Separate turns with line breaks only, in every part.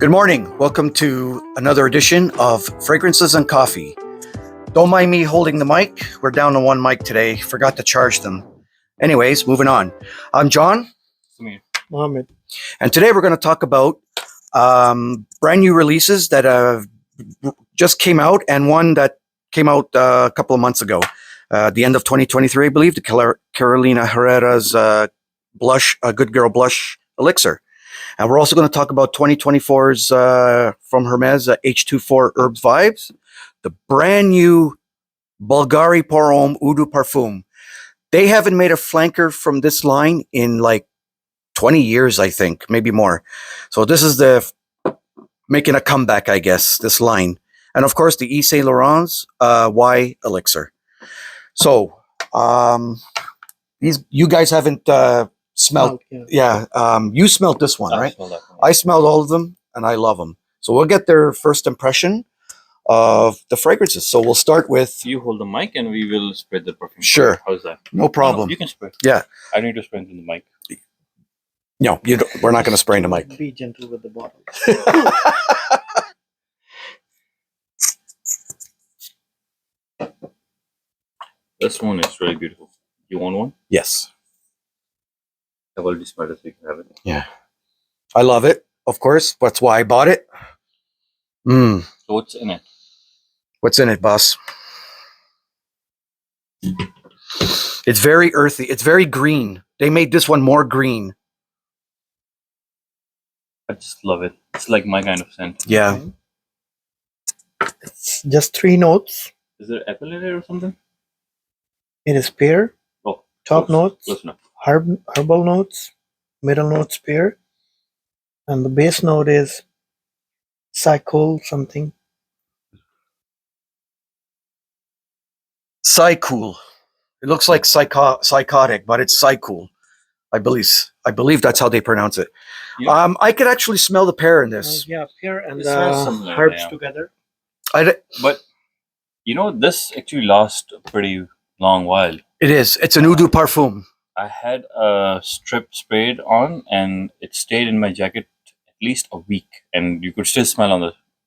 Good morning. Welcome to another edition of Fragrances and Coffee. Don't mind me holding the mic. We're down to one mic today. Forgot to charge them. Anyways, moving on. I'm John.
Mohammed.
And today we're going to talk about brand new releases that just came out, and one that came out a couple of months ago. The end of 2023, I believe, the 𝗥𝗲𝗥𝗏𝗧𝗏𝗏 Herrera's blush, Good Girl Blush Elixir. And we're also going to talk about 2024's from Hermès 𝗥𝗲𝗥𝗏𝗧𝗏𝗏, the brand new 𝗥𝗲𝗥𝗏𝗏𝗀𝗡 Eau de Parfum. They haven't made a flanker from this line in like 20 years, I think, maybe more. So this is making a comeback, I guess, this line. And of course, the Yves Saint Laurent's Y Elixir. So you guys haven't smelled. You smelled this one, right? I smelled all of them, and I love them. So we'll get their first impression of the fragrances. So we'll start with...
You hold the mic, and we will spread the perfume.
Sure.
How's that?
No problem.
No, you can spread.
Yeah.
I need to spray into the mic.
No, you don't, we're not going to spray in the mic.
Be gentle with the bottle.
This one is really beautiful. You want one?
Yes.
I've already smelled it, so you can have it.
Yeah. I love it, of course. That's why I bought it.
So what's in it?
What's in it, boss? It's very earthy. It's very green. They made this one more green.
I just love it. It's like my kind of scent.
Yeah.
It's just 3 notes.
Is there apple in it or something?
It is pear.
Oh.
Top notes.
Close enough.
Herbal notes. Middle notes pear. And the base note is cycle something.
Psychool. It looks like psychotic, but it's psychool. I believe that's how they pronounce it. Yeah. I could actually smell the pear in this.
Yeah, pear and
similar,
herbs together.
But you know, this actually lasts a pretty long while.
It is. It's an Eau de Parfum.
I had a strip sprayed on, and it stayed in my jacket at least a week, and you could still smell on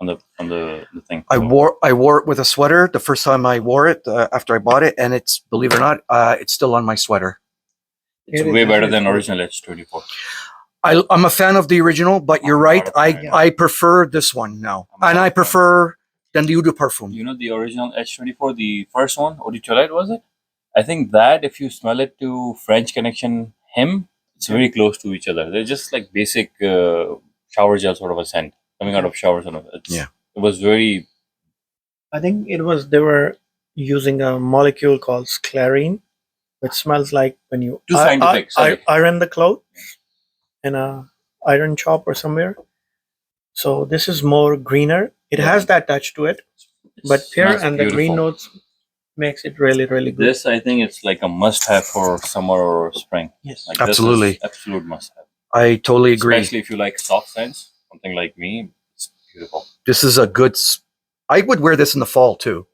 the thing.
I wore it with a sweater the first time I wore it after I bought it, and it's, believe it or not, it's still on my sweater.
It's way better than original 𝗥𝗲𝗥𝗏𝗧𝗏𝗏.
I'm a fan of the original, but you're right. I prefer this one now, and I prefer than the Eau de Parfum.
You know the original 𝗥𝗲𝗥𝗏𝗏𝗏, the first one, Eau de Toilette, was it? I think that if you smell it to French Connection him, it's very close to each other. They're just like basic shower gel sort of a scent coming out of showers. It was very...
I think they were using a molecule called sclarine, which smells like when you iron the clothes in a iron shop or somewhere. So this is more greener. It has that touch to it, but pear and the green notes makes it really, really good.
This, I think, it's like a must-have for summer or spring.
Yes,
like
absolutely.
This is absolute must-have.
I totally agree.
Especially if you like soft scents, something like me. It's beautiful.
This is a good... I would wear this in the fall too.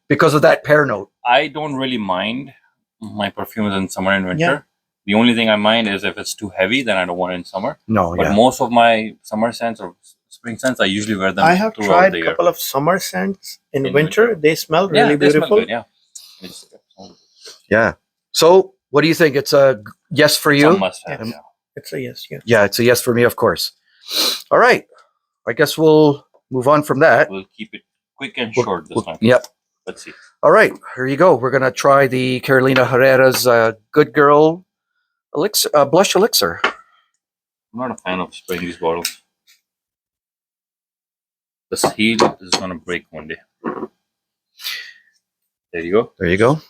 Because of that pear note.
I don't really mind my perfumes in summer and winter. Yeah. The only thing I mind is if it's too heavy, then I don't want it in summer.
No,
but most of my summer scents or spring scents, I usually wear them.
I have tried a couple of summer scents in winter. They smell really beautiful.
Smell good,
yeah. So, what do you think? It's a yes for you?
It's a yes. Yeah.
Yeah, it's a yes for me, of course. All right. I guess we'll move on from that.
We'll keep it quick and short this time.
Yep.
Let's see.
All right. Here you go. We're going to try the 𝗥𝗲𝗥𝗏𝗧𝗏𝗏's Good Girl Elixir, Blush Elixir.
I'm not a fan of spraying these bottles. The heel is going to break one day. There you go.
There you go.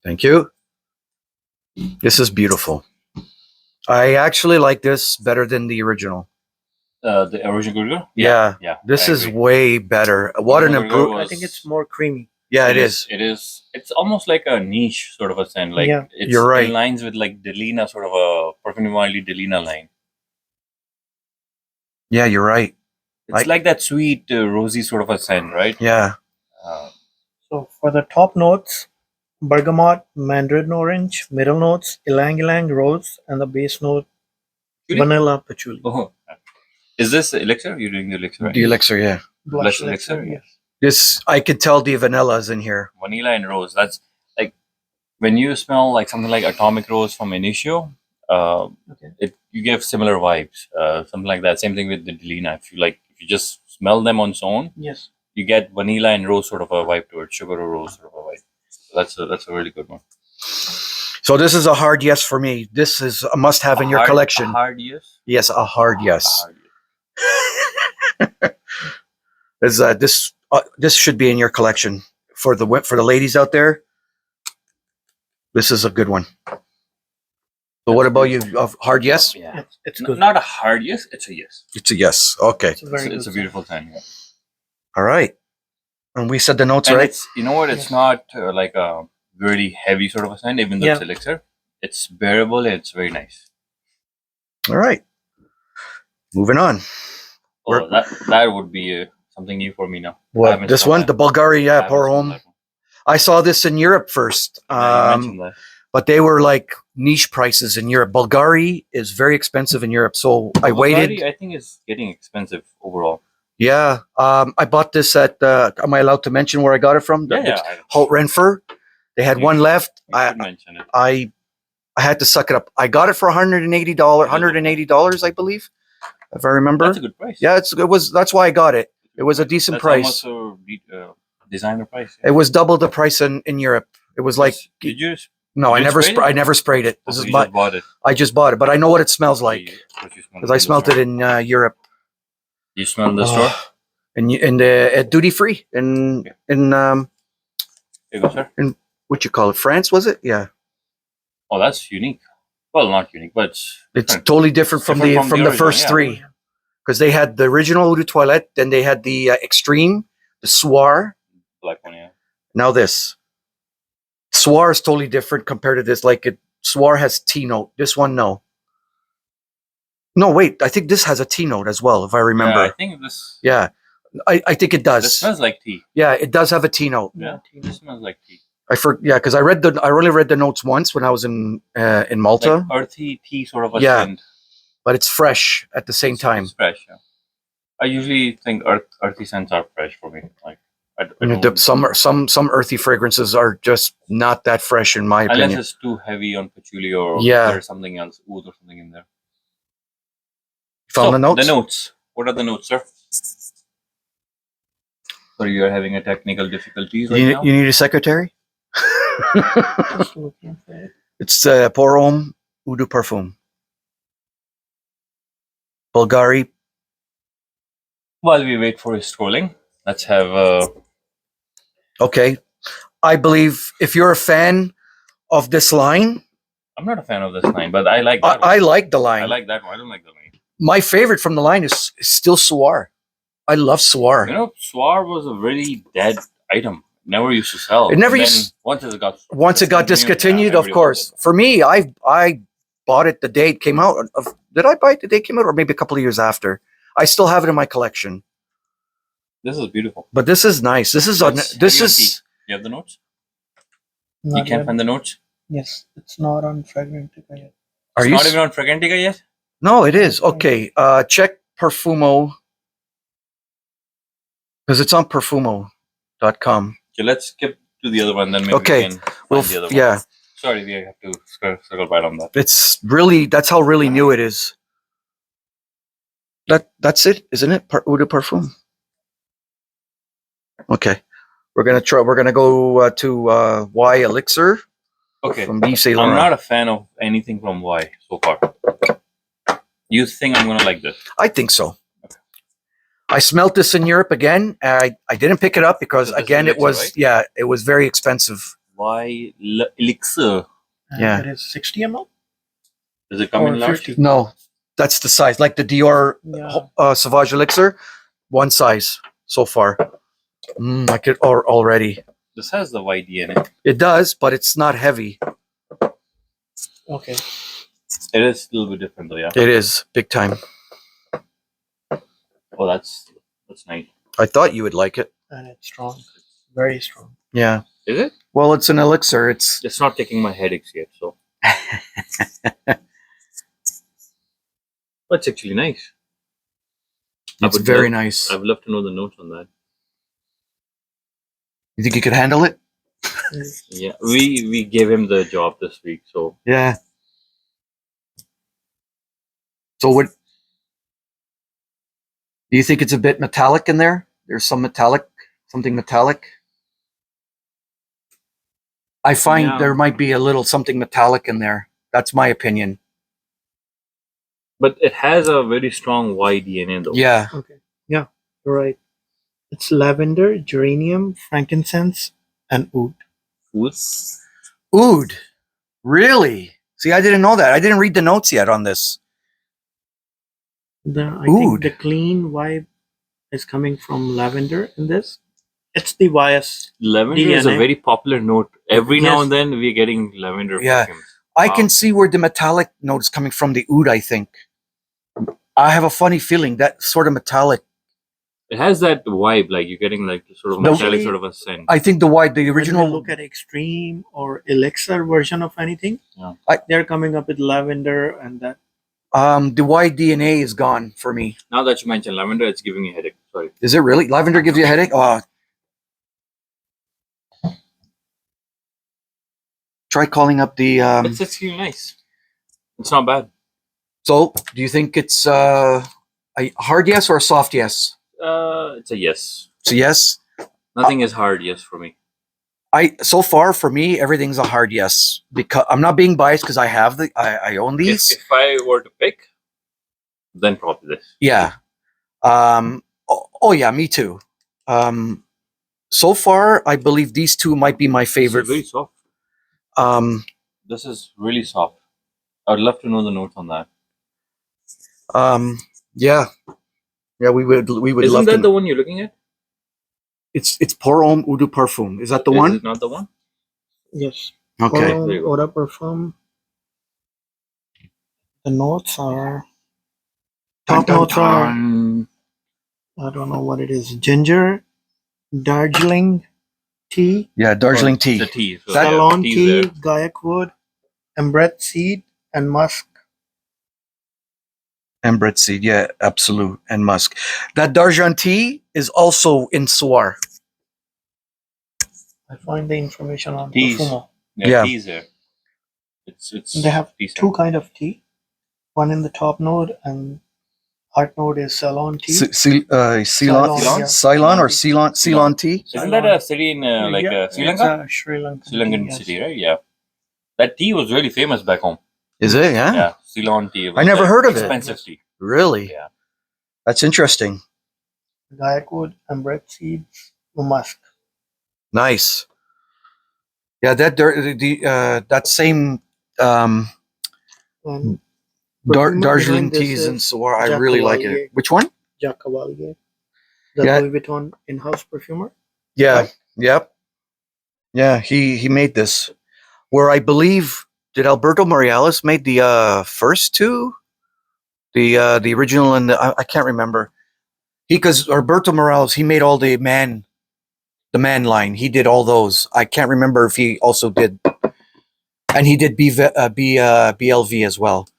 Thank you. This is beautiful. I actually like this better than the original.
The original Good Girl?
Yeah. This is way better. What an improvement.
I think it's more creamy.
Yeah, it is.
It is. It's almost like a niche sort of a scent. Like it's
you're right.
In lines with like Delina, sort of a Parfum Delina line.
Yeah, you're right.
It's like that sweet, rosy sort of a scent, right?
Yeah.
So for the top notes, bergamot, mandarin orange, middle notes, ylang ylang rose, and the base note, vanilla patchouli.
Oh. Is this elixir? You're doing the elixir, right?
The elixir, yeah.
Blush elixir,
yes.
This, I could tell the vanilla is in here.
Vanilla and rose. That's like when you smell like something like Atomic Rose from Initio, you get similar vibes. Something like that. Same thing with the Delina. If you just smell them on its own,
Yes.
you get vanilla and rose sort of a vibe to it, sugar or rose sort of a vibe. So that's a really good one.
So this is a hard yes for me. This is a must-have in your collection.
A hard yes?
Yes, a hard yes.
A hard yes.
This should be in your collection for the ladies out there. This is a good one. So what about you? Hard yes?
Yeah.
It's good.
Not a hard yes, it's a yes.
It's a yes. Okay.
It's a beautiful time. Yeah.
All right. And we said the notes,
And
right?
you know what? It's not like a really heavy sort of a scent, even though it's elixir. It's bearable and it's very nice.
All right. Moving on.
Oh, that would be something new for me now.
What? This one? The 𝗥𝗲𝗥𝗥𝗏𝗧𝗏, pour home. I saw this in Europe first.
You mentioned that.
But they were like niche prices in Europe. 𝗥𝗲𝗥𝗏𝗧𝗏 is very expensive in Europe. So I waited.
I think it's getting expensive overall.
Yeah. I bought this at, am I allowed to mention where I got it from?
Yeah.
𝗕𝗩𝗟𝗏. They had one left.
I mention it.
I had to suck it up. I got it for $180, I believe, if I remember.
That's a good price.
Yeah, that's why I got it. It was a decent price.
That's almost a designer price.
It was double the price in Europe. It was like,
did you?
no, I never sprayed it. This is my,
just bought it.
I just bought it, but I know what it smells like because I smelled it in Europe.
You smell in the store?
At duty free in
Here you go, sir.
in what you call it, France, was it? Yeah.
Oh, that's unique. Well, not unique, but
It's totally different from the
original,
first
yeah.
three, because they had the original 𝗔𝗏𝗏𝗏, then they had the extreme, the 𝗧𝗏.
black one, yeah.
Now this 𝗧𝗏 is totally different compared to this. Like 𝗧𝗏 has T note. This one, no. No, wait. I think this has a T note as well, if I remember.
Yeah, I think this.
Yeah, I think it does.
This smells like tea.
Yeah, it does have a T note.
Yeah, this smells like tea.
Because I only read the notes once when I was in Malta.
Like earthy tea sort of a
Yeah.
scent.
But it's fresh at the same time.
It's fresh. Yeah. I usually think earthy scents are fresh for me. Like
some earthy fragrances are just not that fresh in my opinion.
Unless it's too heavy on patchouli or there's something else, oud or something in there.
Found the notes?
The notes. What are the notes, sir? So you're having a technical difficulties right now?
You need a secretary?
Just looking for it.
It's pour homme eau de parfum. 𝗥𝗲𝗥𝗏𝗏𝗏.
While we wait for his scrolling, let's have
Okay. I believe if you're a fan of this line,
I'm not a fan of this line, but I like that one.
I like the line.
I like that one. I don't like the line.
My favorite from the line is still 𝗧𝗏. I love 𝗧𝗏.
You know, 𝗧𝗏 was a really dead item. Never used to sell.
It never
And
used.
then
Once it got discontinued,
yeah,
of course. For me, I bought it the day it came out. Did I buy it the day it came out, or maybe a couple of years after? I still have it in my collection.
This is beautiful.
But this is nice. This is
You have the notes?
Not
You can't
yet.
find the notes?
Yes, it's not on Fragrantica yet.
Are
It's
you?
not even on Fragrantica yet?
No, it is. Okay. Check Perfumo. Because it's on perfumo.com.
Okay, let's skip to the other one, then maybe
Okay,
we can find the other one.
Yeah.
Sorry, we have to circle back on that.
It's really, that's how really new it is. That's it, isn't it? Eau de parfum. Okay. We're gonna go to Y Elixir
Okay.
from Yves Saint
I'm
Laurent.
not a fan of anything from Y so far. You think I'm gonna like this?
I think so. I smelt this in Europe again. I didn't pick it up because
So this is
again it
Elixir,
was
right?
it was very expensive.
Y Elixir.
And
Yeah.
It is 60 ml?
Does it come in
Or
large?
50.
No, that's the size. Like the Dior
Yeah.
Sauvage Elixir, one size so far. I could already.
This has the white DNA.
It does, but it's not heavy.
Okay.
It is a little bit different though, yeah.
It is big time.
Oh, that's nice.
I thought you would like it.
And it's strong. Very strong.
Yeah.
Is it?
Well, it's an elixir. It's
It's not taking my headaches yet, so. That's actually nice.
It's very nice.
I would love to know the notes on that.
You think you could handle it?
Yeah, we gave him the job this week, so
Yeah. So what? Do you think it's a bit metallic in there? There's something metallic. I find there might be a little something metallic in there. That's my opinion.
but it has a very strong Y DNA though.
Yeah.
Okay. Yeah, you're right. It's lavender, geranium, frankincense, and oud.
Woods.
Oud. Really? See, I didn't know that. I didn't read the notes yet on this.
I think the clean vibe is coming from lavender in this. It's the YS.
Lavender is a very popular note. Every now and then we're getting lavender.
Yeah.
Perfumes.
I can see where the metallic note is coming from, the oud, I think. I have a funny feeling that sort of metallic.
It has that vibe, like you're getting like sort of metallic sort of a scent.
I think the original.
When you look at extreme or elixir version of anything,
Yeah.
they're coming up with lavender and that.
The Y DNA is gone for me.
Now that you mentioned lavender, it's giving me a headache. Sorry.
Is it really? Lavender gives you a headache? Oh. Try calling up the.
It's actually nice. It's not bad.
So, do you think it's a hard yes or a soft yes?
It's a yes.
It's a yes.
Nothing is hard yes for me.
So far for me, everything's a hard yes, because I'm not being biased because I have I own these.
If I were to pick, then probably this.
Yeah. Oh yeah, me too. So far, I believe these two might be my favorite.
It's very soft. This is really soft. I would love to know the notes on that.
Yeah, we would
Isn't
love
that
to.
the one you're looking at?
It's Pour Homme Eau de Parfum. Is that the
Is
one?
it not the one?
Yes.
Okay.
There you go.
Eau de Parfum. The notes are. Top notes are. I don't know what it is. Ginger, Darjeeling tea,
Yeah, Darjeeling tea.
The tea. So
Ceylon
tea's
tea,
there.
𝗥𝗲𝗥𝗡, embret seed, and musk.
Embret seed, yeah, absolute, and musk. That Darjeeling tea is also in Soar.
I find the information on
Teas.
Perfumo.
Yeah.
Tea's there. It's
They have
decent.
two kind of tea. One in the top node and heart node is Ceylon tea.
Ceylon
yeah.
Ceylon or Ceylon tea.
Isn't that a city in
Yeah,
Sri
it's
Lanka?
a Sri Lankan
Sri Lankan
tea,
city,
yes.
right? Yeah. That tea was really famous back home.
Is it? Yeah.
Yeah, Ceylon tea.
I never heard of it.
Expensive tea.
Really?
Yeah.
That's interesting.
𝗥𝗲𝗥𝗡, embret seeds, musk.
Nice. Yeah, that same
And perfumer
Darjeeling
behind this
teas and
is
Soar. I really like it.
𝗥𝗲𝗥𝗥𝗏.
Which one?
𝗥𝗲𝗥𝗥𝗏, the
Yeah.
Louis Vuitton in-house perfumer.
Yeah. Yep. Yeah, he made this. Where I believe did Alberto Morales made the first two, the original and I can't remember. Because Alberto Morales, he made all the man line. He did all those. I can't remember if he also did, and he did BLV as well.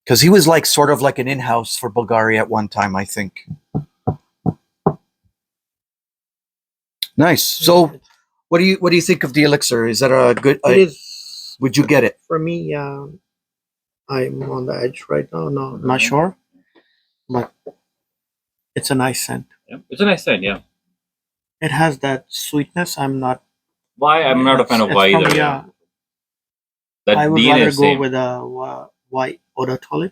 Because he was like sort of like an in-house for Bulgaria at one time, I think. Nice. So, what do you think of the elixir? Is that a good?
It is.
Would you get it?
For me, I'm on the edge right now. No, not sure. But it's a nice scent.
Yeah. It's a nice scent, yeah.
It has that sweetness. I'm not
I'm not a fan of
it's
Y
from,
either.
yeah.
That
I would
DNA
rather
is
go
same.
with a white eau de toilette.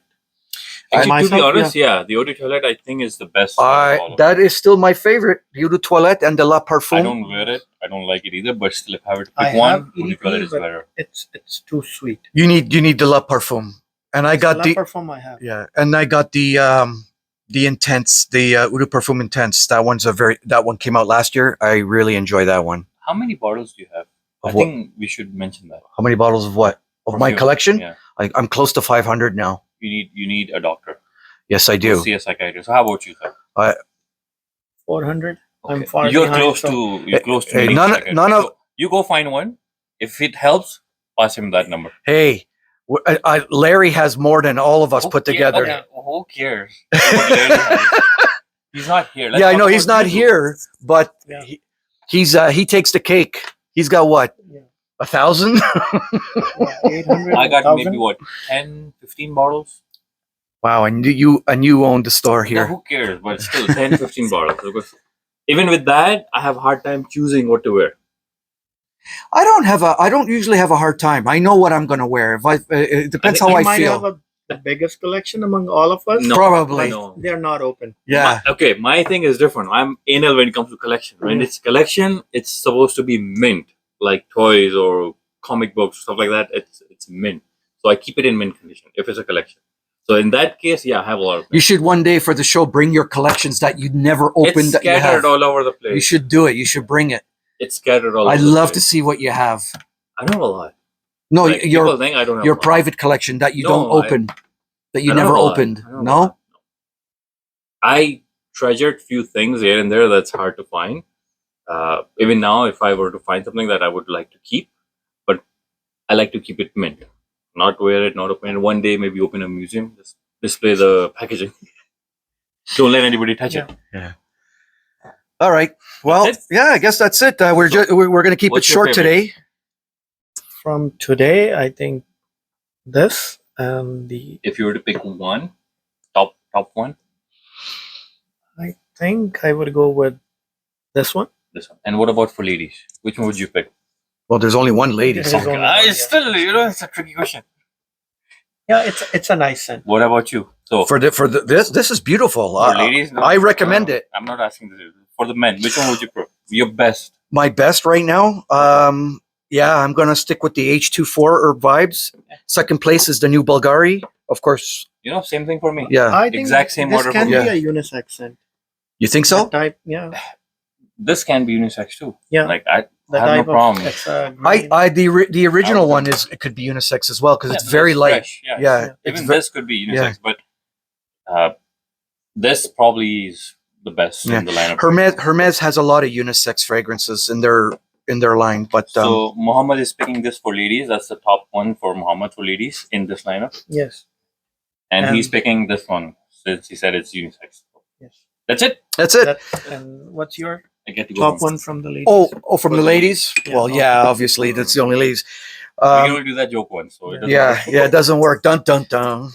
Actually, to be
myself,
honest, yeah, the eau de toilette I think is the best. Of all of
That
them.
is still my favorite. Eau de Toilette and the La Parfum.
I don't wear it. I don't like it either. But still, if I were to
I
pick one,
have
eau de
EDP,
toilette is
but
better.
It's too sweet.
You need the La Parfum, and I got
La
the
Parfum I have.
yeah, and I got the intense, the Eau de Parfum intense. That one came out last year. I really enjoy that one.
How many bottles do you have?
Of
I
what?
think we should mention that.
How many bottles of what? Of my
Perfume.
collection?
Yeah,
I'm close to 500 now.
you need a doctor.
Yes, I
Go
do.
see a psychiatrist. So how about you, sir?
400. I'm
Okay.
far
You're
behind,
close
so-
to you're close to
Hey,
meeting
none
a
of-
psychiatrist.
none of-
So you go find one. If it helps, pass him that number.
Hey, Larry has more than all of us put
Who
together.
cares? Okay. Who cares? What Larry has. He's not here.
Yeah, I
talk
know he's
about
not
you.
here, but
Yeah.
he takes the cake. He's got what,
Yeah.
1,000?
Yeah, 800.
I got
1,000.
maybe what 10, 15 bottles.
Wow, and you own the store
Now,
here.
who cares? But still, 10, 15 bottles. Because even with that, I have a hard time choosing what to wear.
I don't usually have a hard time. I know what I'm going to wear. If it depends
think
how
You
I
might have
feel.
the biggest collection among all of us.
No,
Probably.
no.
They're not open.
Yeah.
Okay, my thing is different. I'm anal when it comes to collection. When it's collection, it's supposed to be mint, like toys or comic books, stuff like that. It's mint. So I keep it in mint condition if it's a collection. So in that case, yeah, I have a lot of
You
things.
should one day for the show bring your collections that you never opened.
It's
That you have.
scattered all over the place.
You should do it. You should bring it.
It's scattered all
I'd
over the
love to
place.
see what you have.
I don't have a lot.
No,
Like, people think I don't have
your
a lot.
private collection that you
No,
don't open, that you
I don't
never
have a lot.
opened.
I don't have a
No.
lot. I treasured few things here and there that's hard to find. Even now, if I were to find something that I would like to keep, but I like to keep it mint, not wear it, not open it. One day, maybe open a museum, just display the packaging. Don't let anybody touch it.
Yeah. All right. Well,
That's it?
yeah, I guess that's it. We're going to keep it
What's your
short
favorite?
today.
From today, I think this and the.
If you were to pick one, top one,
I think I would go with this one.
this one. And what about for ladies? Which one would you pick?
Well, there's only one lady.
There's
So.
only one,
It's
yeah.
still, it's a tricky question.
Yeah, it's a nice scent.
What about you? So
This is beautiful.
for ladies, no,
I recommend
no,
it.
I'm not asking this. For the men, which one would you prefer? Your best.
My best right now. Yeah, I'm going to stick with the H24 Herb Vibes. Second place is the new Bulgari, of course.
Same thing for me.
Yeah.
I think
Exact same
this
order
can
for
me.
be a unisex scent.
You think so?
That type, yeah.
This can be unisex too.
Yeah.
Like I
The
have no
type
problem.
It's
The original one it could be unisex as well because it's very light.
Fresh, yeah.
Yeah, it's
Even
ve-
this could be unisex, but this probably is the best
Yeah.
in the lineup.
Hermes has a lot of unisex fragrances in their line, but
So Muhammad is picking this for ladies. That's the top one for Muhammad for ladies in this lineup,
Yes.
and he's picking this one since he said it's unisex.
Yes.
That's it.
that's it.
And what's your
I get to go
top
home.
one from the ladies?
Oh, from the ladies?
Yeah.
Well, yeah, obviously that's the only ladies.
We can only do that joke once, so it doesn't
Yeah,
matter.
yeah, it doesn't work. Dun dun dun.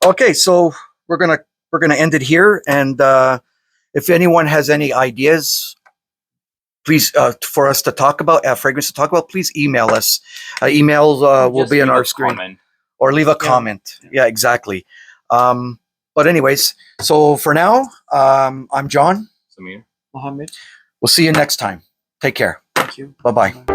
Okay, so we're gonna end it here, and if anyone has any ideas, please for us to talk about, fragrance to talk about, please email us. Email will
Just
be on
leave
our
a
screen,
comment.
or leave a comment. Yeah, exactly. But anyways, so for now, I'm John.
Samir.
Mohammed.
We'll see you next time. Take care.
Thank you.
Bye bye.